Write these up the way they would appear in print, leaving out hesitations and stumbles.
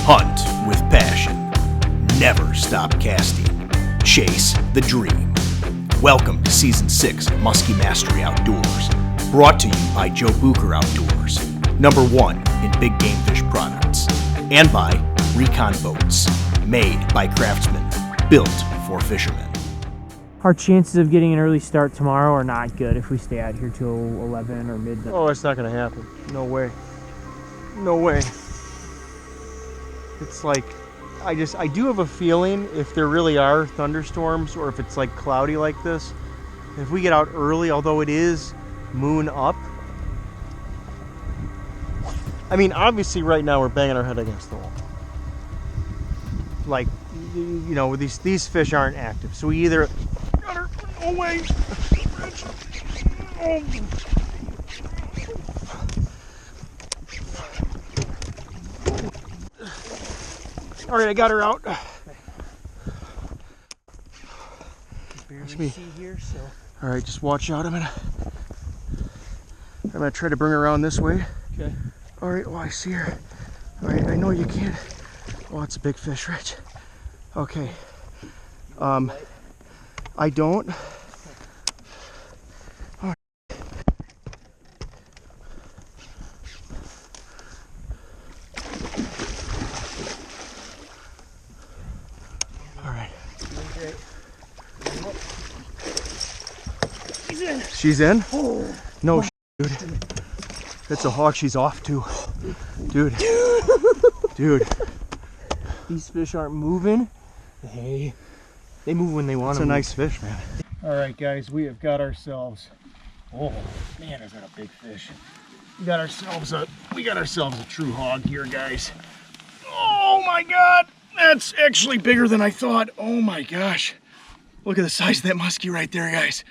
Hunt with passion. Never stop casting. Chase the dream. Welcome to Season 6 of Musky Mastery Outdoors. Brought to you by Bucher Outdoors, #1 in big game fish products. And by Recon Boats, made by craftsmen, built for fishermen. Our chances of getting an early start tomorrow are not good if we stay out here till 11 or midnight. Oh, it's not gonna happen. No way. No way. It's like, I do have a feeling if there really are thunderstorms or if it's like cloudy like this, if we get out early, although it is moon up. I mean, obviously right now we're banging our head against the wall. Like, you know, these fish aren't active. So we either, no way. Oh. All right, I got her out. Barely see here, so. All right, just watch out. I'm gonna try to bring her around this way. Okay. All right. Oh, I see her. All right, I know you can. Oh, it's a big fish, Rich. Okay. I don't. Oh. All right. She's in? No, dude. It's a hog. She's off too. Dude. Dude. These fish aren't moving. They move when they want to. It's a nice fish, man. All right, guys, we have got ourselves. Oh man, is that a big fish? We got ourselves a true hog here, guys. Oh my God, that's actually bigger than I thought. Oh my gosh, look at the size of that muskie right there, guys.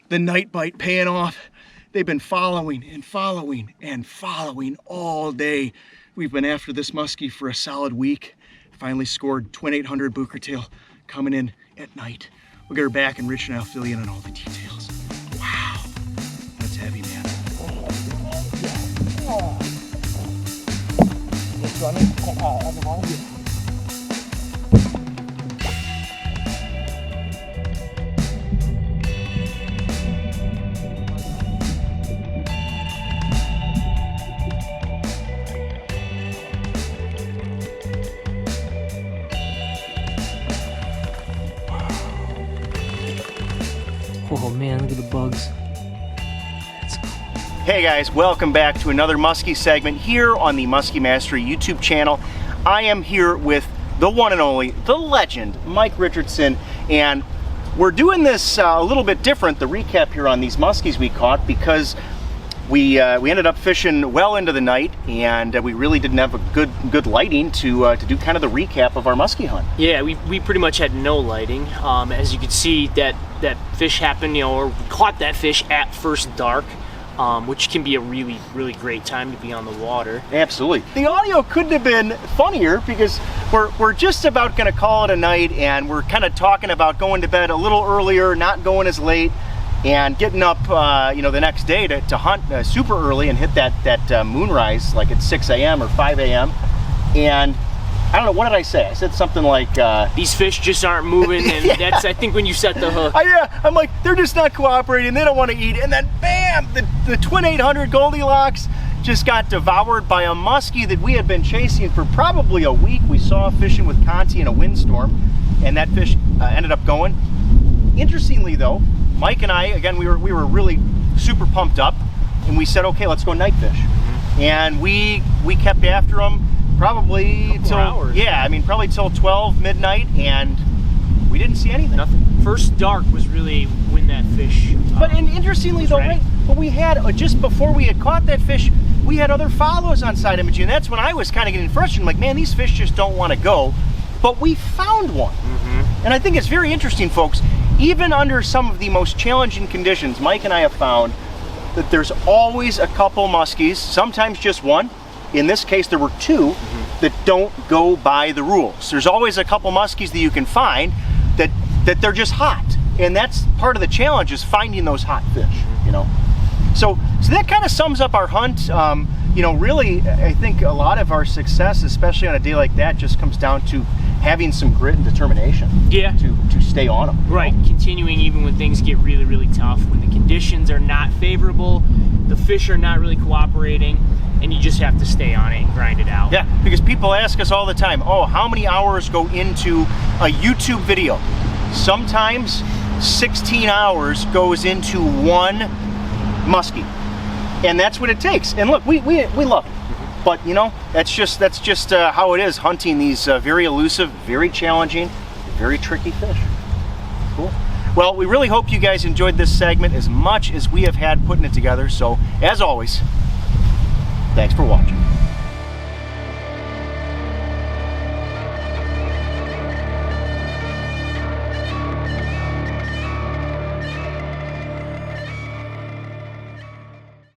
The night bite paying off. They've been following and following and following all day. We've been after this muskie for a solid week. Finally scored 2800 Bucher tail coming in at night. We'll get her back and Rich and I'll fill you in on all the details. Wow, that's heavy, man. Oh man, look at the bugs. That's cool. Hey guys, welcome back to another Musky segment here on the Musky Mastery YouTube channel. I am here with the one and only, the legend, Mike Richardson, and we're doing this a little bit different, the recap here on these muskies we caught, because we ended up fishing well into the night, and we really didn't have a good lighting to do kind of the recap of our muskie hunt. Yeah, we pretty much had no lighting. As you can see, that fish happened, you know, or we caught that fish at first dark, which can be a really great time to be on the water. Absolutely. The audio couldn't have been funnier because we're just about going to call it a night, and we're kind of talking about going to bed a little earlier, not going as late, and getting up, you know, the next day to hunt super early and hit that moonrise like at 6 a.m. or 5 a.m. And I don't know, what did I say? I said something like, these fish just aren't moving, and yeah. That's, I think, when you set the hook. Yeah, I'm like, they're just not cooperating, they don't want to eat, and then bam, the twin 800 Goldilocks just got devoured by a muskie that we had been chasing for probably a week. We saw fishing with Conti in a windstorm, and that fish ended up going. Interestingly though, Mike and I, again, we were really super pumped up, and we said, okay, let's go night fish. And we kept after them probably till hours. Yeah, I mean probably till 12 midnight, and we didn't see anything. Nothing. First dark was really when that fish. But interestingly though, right? But we had just before we had caught that fish, we had other follows on side imaging, and that's when I was kind of getting frustrated. Like, man, these fish just don't want to go. But we found one. And I think it's very interesting, folks. Even under some of the most challenging conditions, Mike and I have found that there's always a couple muskies, sometimes just one. In this case, there were two that don't go by the rules. There's always a couple muskies that you can find that they're just hot. And that's part of the challenge, is finding those hot fish, you know. So that kind of sums up our hunt. you know, really, I think a lot of our success, especially on a day like that, just comes down to having some grit and determination. Yeah. To stay on them. Right, continuing even when things get really, really tough, when the conditions are not favorable, the fish are not really cooperating, and you just have to stay on it and grind it out. Yeah, because people ask us all the time, oh, how many hours go into a YouTube video? Sometimes 16 hours goes into one muskie. And that's what it takes. And look, we love it. But you know, that's just how it is hunting these very elusive, very challenging, very tricky fish. Cool. Well, we really hope you guys enjoyed this segment as much as we have had putting it together. So, as always, thanks for watching.